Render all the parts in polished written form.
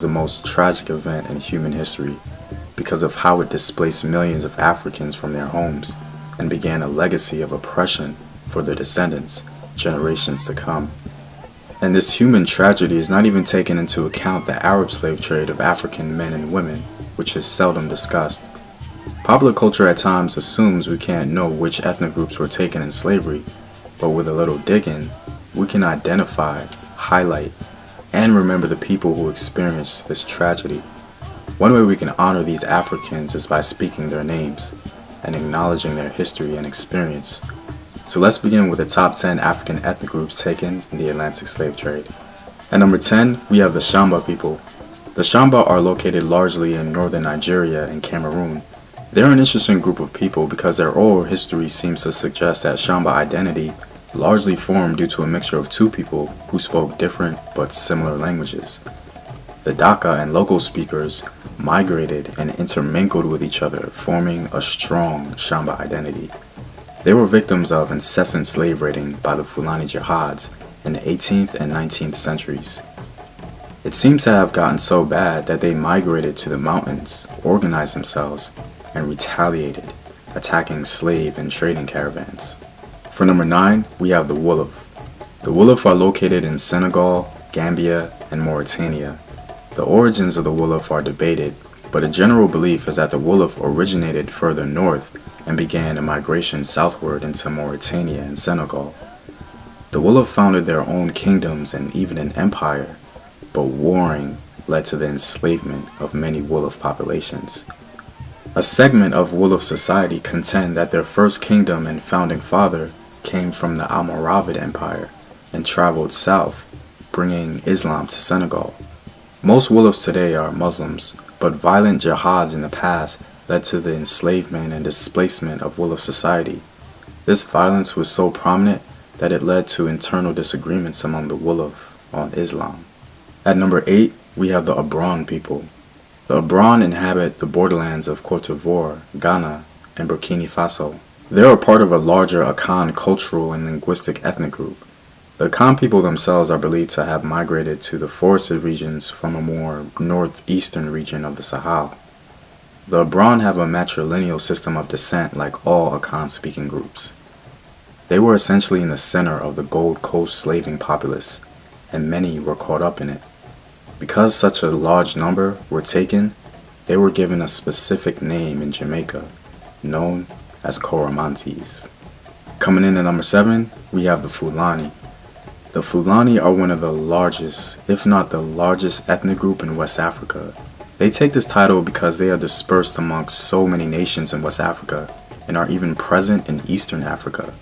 the most tragic event in human history because of how it displaced millions of Africans from their homes and began a legacy of oppression for their descendants, generations to come. And this human tragedy is not even taking into account the Arab slave trade of African men and women, which is seldom discussed. Popular culture at times assumes we can't know which ethnic groups were taken in slavery, but with a little digging, we can identify, highlight, and remember the people who experienced this tragedy. One way we can honor these Africans is by speaking their names and acknowledging their history and experience. So let's begin with the top 10 African ethnic groups taken in the Atlantic slave trade. At number 10, we have the Shamba people. The Shamba are located largely in northern Nigeria and Cameroon. They're an interesting group of people because their oral history seems to suggest that Shamba identity largely formed due to a mixture of two people who spoke different but similar languages. The Daka and local speakers migrated and intermingled with each other, forming a strong Shamba identity. They were victims of incessant slave raiding by the Fulani Jihads in the 18th and 19th centuries. It seems to have gotten so bad that they migrated to the mountains, organized themselves, and retaliated, attacking slave and trading caravans. For number 9, we have the Wolof. The Wolof are located in Senegal, Gambia, and Mauritania. The origins of the Wolof are debated, but a general belief is that the Wolof originated further north and began a migration southward into Mauritania and Senegal. The Wolof founded their own kingdoms and even an empire, but warring led to the enslavement of many Wolof populations. A segment of Wolof society contend that their first kingdom and founding father came from the Almoravid Empire and traveled south, bringing Islam to Senegal. Most Wolofs today are Muslims, but violent jihads in the past led to the enslavement and displacement of Wolof society. This violence was so prominent that it led to internal disagreements among the Wolof on Islam. At number 8, we have the Abron people. The Abron inhabit the borderlands of Côte d'Ivoire, Ghana, and Burkina Faso. They are part of a larger Akan cultural and linguistic ethnic group. The Akan people themselves are believed to have migrated to the forested regions from a more northeastern region of the Sahel. The Abron have a matrilineal system of descent like all Akan-speaking groups. They were essentially in the center of the Gold Coast slaving populace, and many were caught up in it. Because such a large number were taken, they were given a specific name in Jamaica, known as Coromantes. Coming in at number 7, we have the Fulani. The Fulani are one of the largest, if not the largest, ethnic group in West Africa. They take this title because they are dispersed amongst so many nations in West Africa and are even present in Eastern Africa.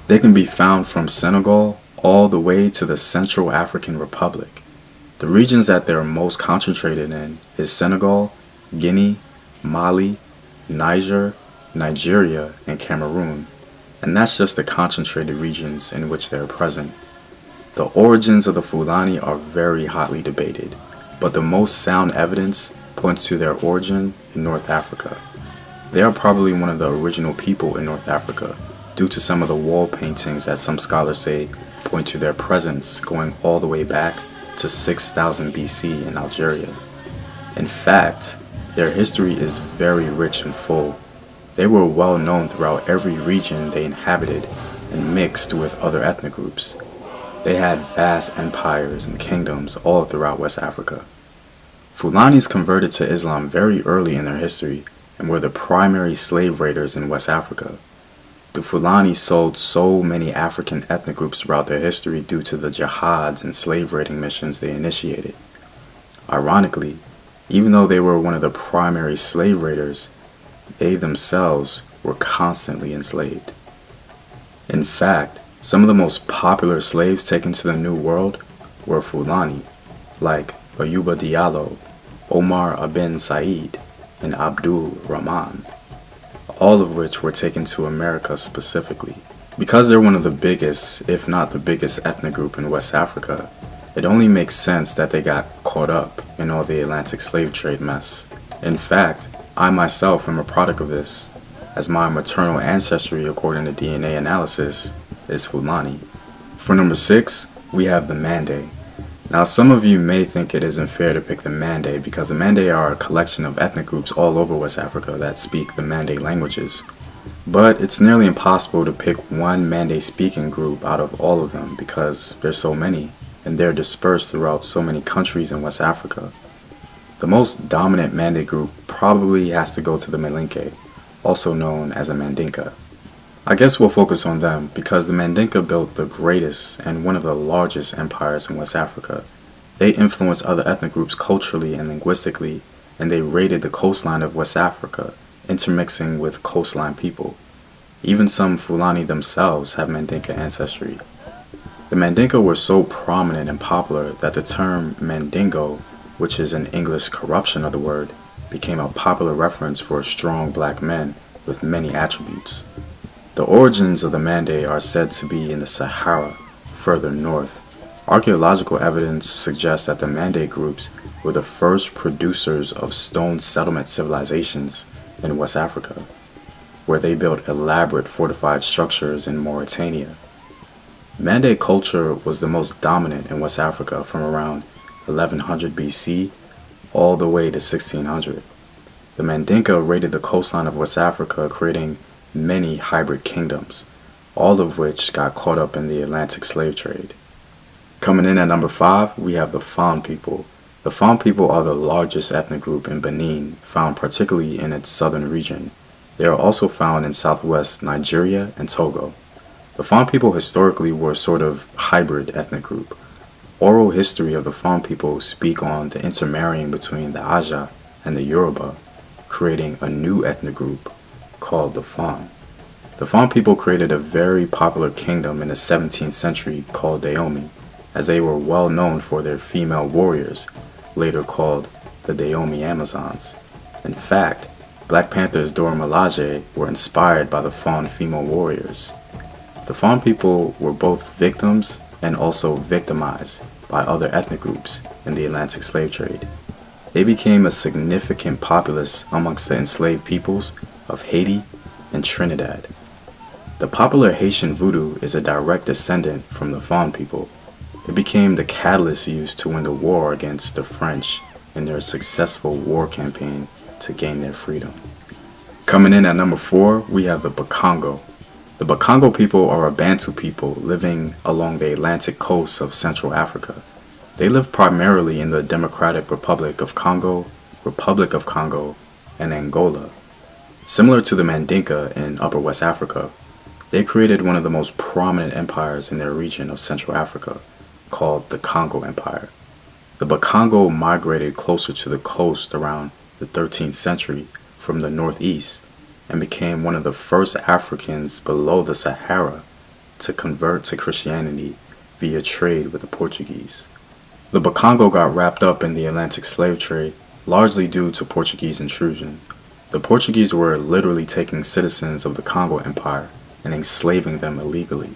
They can be found from Senegal all the way to the Central African Republic. The regions that they're most concentrated in is Senegal, Guinea, Mali, Niger, Nigeria, and Cameroon, and that's just the concentrated regions in which they are present. The origins of the Fulani are very hotly debated, but the most sound evidence points to their origin in North Africa. They are probably one of the original people in North Africa, due to some of the wall paintings that some scholars say point to their presence going all the way back to 6000 BC in Algeria. In fact, their history is very rich and full. They were well known throughout every region they inhabited and mixed with other ethnic groups. They had vast empires and kingdoms all throughout West Africa. Fulanis converted to Islam very early in their history and were the primary slave raiders in West Africa. The Fulani sold so many African ethnic groups throughout their history due to the jihads and slave raiding missions they initiated. Ironically, even though they were one of the primary slave raiders, they themselves were constantly enslaved. In fact, some of the most popular slaves taken to the New World were Fulani, like Ayuba Diallo, Omar Ibn Said, and Abdul Rahman, all of which were taken to America specifically. Because they're one of the biggest, if not the biggest ethnic group in West Africa, it only makes sense that they got caught up in all the Atlantic slave trade mess. In fact, I myself am a product of this, as my maternal ancestry, according to DNA analysis, is Fulani. For number 6, we have the Mande. Now, some of you may think it isn't fair to pick the Mande because the Mande are a collection of ethnic groups all over West Africa that speak the Mande languages. But it's nearly impossible to pick one Mande speaking group out of all of them because there's so many, and they're dispersed throughout so many countries in West Africa. The most dominant Mande group probably has to go to the Malinke, also known as a Mandinka. I guess we'll focus on them because the Mandinka built the greatest and one of the largest empires in West Africa. They influenced other ethnic groups culturally and linguistically, and they raided the coastline of West Africa, intermixing with coastline people. Even some Fulani themselves have Mandinka ancestry. The Mandinka were so prominent and popular that the term Mandingo, which is an English corruption of the word, became a popular reference for strong black men with many attributes. The origins of the Mande are said to be in the Sahara, further north. Archaeological evidence suggests that the Mande groups were the first producers of stone settlement civilizations in West Africa, where they built elaborate fortified structures in Mauritania. Mande culture was the most dominant in West Africa from around 1100 BC all the way to 1600. The Mandinka raided the coastline of West Africa, creating many hybrid kingdoms, all of which got caught up in the Atlantic slave trade. Coming in at number 5, we have the Fon people. The Fon people are the largest ethnic group in Benin, found particularly in its southern region. They are also found in southwest Nigeria and Togo. The Fon people historically were a sort of hybrid ethnic group. Oral history of the Fon people speak on the intermarrying between the Aja and the Yoruba, creating a new ethnic group called the Fon. The Fon people created a very popular kingdom in the 17th century called Dahomey, as they were well known for their female warriors, later called the Dahomey Amazons. In fact, Black Panther's Dora Milaje were inspired by the Fon female warriors. The Fon people were both victims and also victimized by other ethnic groups in the Atlantic slave trade. They became a significant populace amongst the enslaved peoples of Haiti and Trinidad. The popular Haitian voodoo is a direct descendant from the Fon people. It became the catalyst used to win the war against the French in their successful war campaign to gain their freedom. Coming in at number 4, we have the Bakongo. The Bakongo people are a Bantu people living along the Atlantic coast of Central Africa. They live primarily in the Democratic Republic of Congo, Republic of Congo, and Angola. Similar to the Mandinka in Upper West Africa, they created one of the most prominent empires in their region of Central Africa, called the Congo Empire. The Bakongo migrated closer to the coast around the 13th century from the northeast and became one of the first Africans below the Sahara to convert to Christianity via trade with the Portuguese. The Bakongo got wrapped up in the Atlantic slave trade largely due to Portuguese intrusion. The Portuguese were literally taking citizens of the Congo Empire and enslaving them illegally.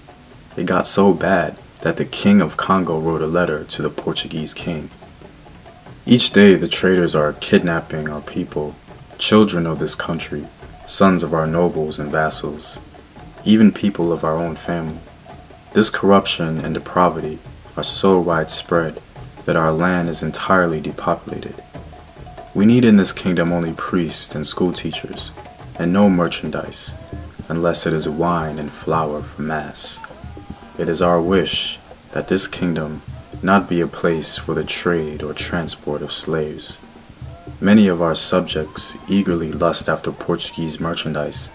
It got so bad that the king of Congo wrote a letter to the Portuguese king. Each day the traders are kidnapping our people, children of this country, sons of our nobles and vassals, even people of our own family. This corruption and depravity are so widespread that our land is entirely depopulated. We need in this kingdom only priests and school teachers, and no merchandise, unless it is wine and flour for mass. It is our wish that this kingdom not be a place for the trade or transport of slaves. Many of our subjects eagerly lust after Portuguese merchandise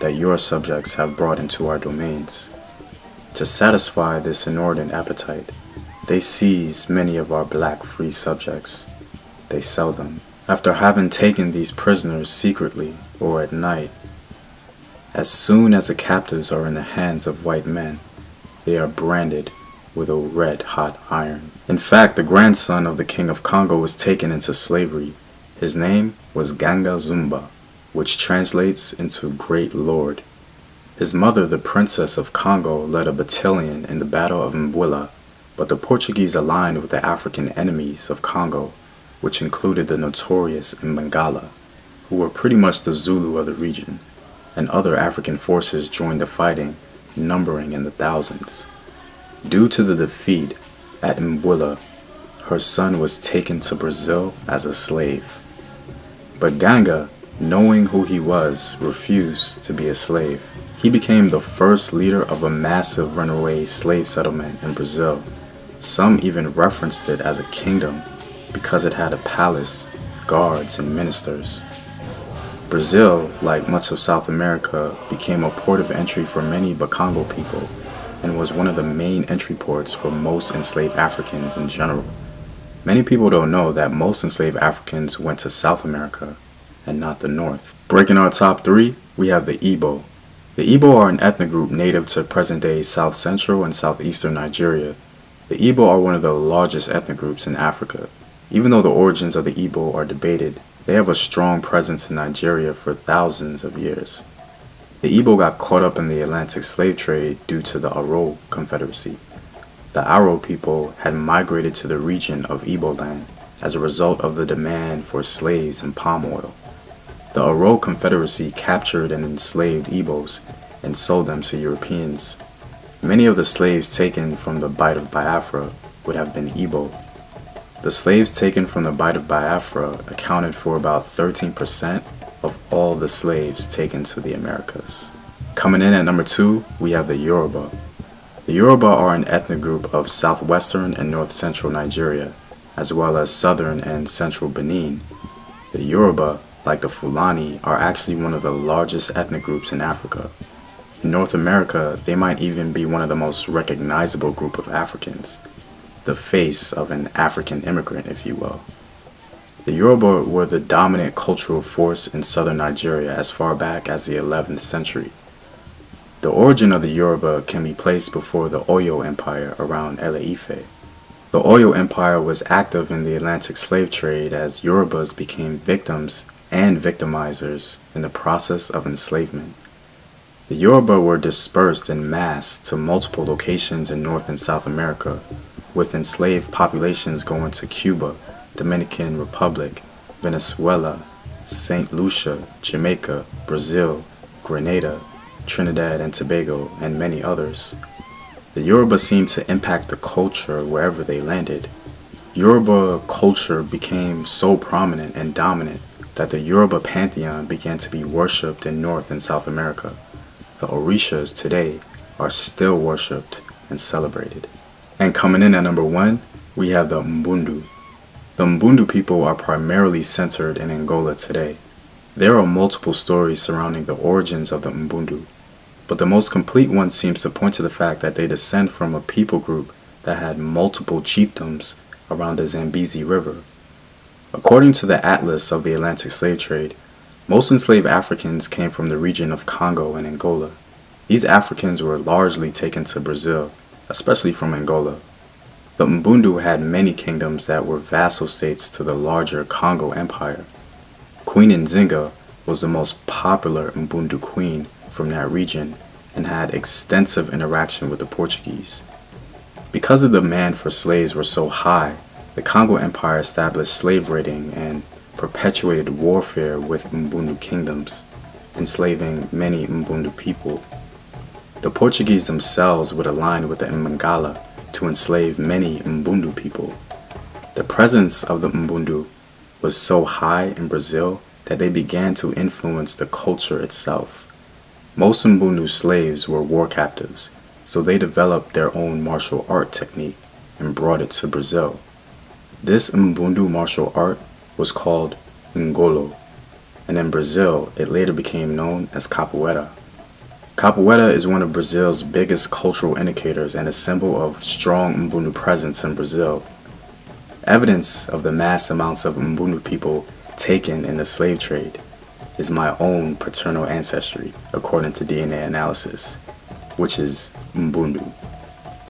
that your subjects have brought into our domains. To satisfy this inordinate appetite, they seize many of our black free subjects. They sell them. After having taken these prisoners secretly or at night, as soon as the captives are in the hands of white men, they are branded with a red-hot iron. In fact, the grandson of the king of Congo was taken into slavery. His name was Ganga Zumba, which translates into Great Lord. His mother, the Princess of Congo, led a battalion in the Battle of Mbwilla, but the Portuguese aligned with the African enemies of Congo, which included the notorious Mbangala, who were pretty much the Zulu of the region, and other African forces joined the fighting, numbering in the thousands. Due to the defeat at Mbwilla, her son was taken to Brazil as a slave. But Ganga, knowing who he was, refused to be a slave. He became the first leader of a massive runaway slave settlement in Brazil. Some even referenced it as a kingdom because it had a palace, guards, and ministers. Brazil, like much of South America, became a port of entry for many Bakongo people and was one of the main entry ports for most enslaved Africans in general. Many people don't know that most enslaved Africans went to South America and not the North. Breaking our top 3, we have the Igbo. The Igbo are an ethnic group native to present-day South Central and Southeastern Nigeria. The Igbo are one of the largest ethnic groups in Africa. Even though the origins of the Igbo are debated, they have a strong presence in Nigeria for thousands of years. The Igbo got caught up in the Atlantic slave trade due to the Aro Confederacy. The Aro people had migrated to the region of Igbo land as a result of the demand for slaves and palm oil. The Aro Confederacy captured and enslaved Igbos and sold them to Europeans. Many of the slaves taken from the Bight of Biafra would have been Igbo. The slaves taken from the Bight of Biafra accounted for about 13% of all the slaves taken to the Americas. Coming in at number 2, we have the Yoruba. The Yoruba are an ethnic group of southwestern and north-central Nigeria, as well as southern and central Benin. The Yoruba, like the Fulani, are actually one of the largest ethnic groups in Africa. In North America, they might even be one of the most recognizable group of Africans, the face of an African immigrant, if you will. The Yoruba were the dominant cultural force in southern Nigeria as far back as the 11th century. The origin of the Yoruba can be placed before the Oyo Empire around Ele-Ife. The Oyo Empire was active in the Atlantic slave trade as Yorubas became victims and victimizers in the process of enslavement. The Yoruba were dispersed en masse to multiple locations in North and South America, with enslaved populations going to Cuba, Dominican Republic, Venezuela, St. Lucia, Jamaica, Brazil, Grenada, Trinidad and Tobago, and many others. The Yoruba seemed to impact the culture wherever they landed. Yoruba culture became so prominent and dominant that the Yoruba pantheon began to be worshipped in North and South America. The Orishas today are still worshipped and celebrated. And coming in at number 1, we have the Mbundu. The Mbundu people are primarily centered in Angola today. There are multiple stories surrounding the origins of the Mbundu, but the most complete one seems to point to the fact that they descend from a people group that had multiple chiefdoms around the Zambezi River. According to the Atlas of the Atlantic Slave Trade, most enslaved Africans came from the region of Congo and Angola. These Africans were largely taken to Brazil, especially from Angola. The Mbundu had many kingdoms that were vassal states to the larger Congo Empire. Queen Nzinga was the most popular Mbundu queen from that region and had extensive interaction with the Portuguese. Because the demand for slaves was so high, the Congo Empire established slave raiding and perpetuated warfare with Mbundu kingdoms, enslaving many Mbundu people. The Portuguese themselves would align with the Mangala to enslave many Mbundu people. The presence of the Mbundu was so high in Brazil that they began to influence the culture itself. Most Mbundu slaves were war captives, so they developed their own martial art technique and brought it to Brazil. This Mbundu martial art was called Ngolo, and in Brazil it later became known as Capoeira. Capoeira is one of Brazil's biggest cultural indicators and a symbol of strong Mbundu presence in Brazil. Evidence of the mass amounts of Mbundu people taken in the slave trade is my own paternal ancestry, according to DNA analysis, which is Mbundu.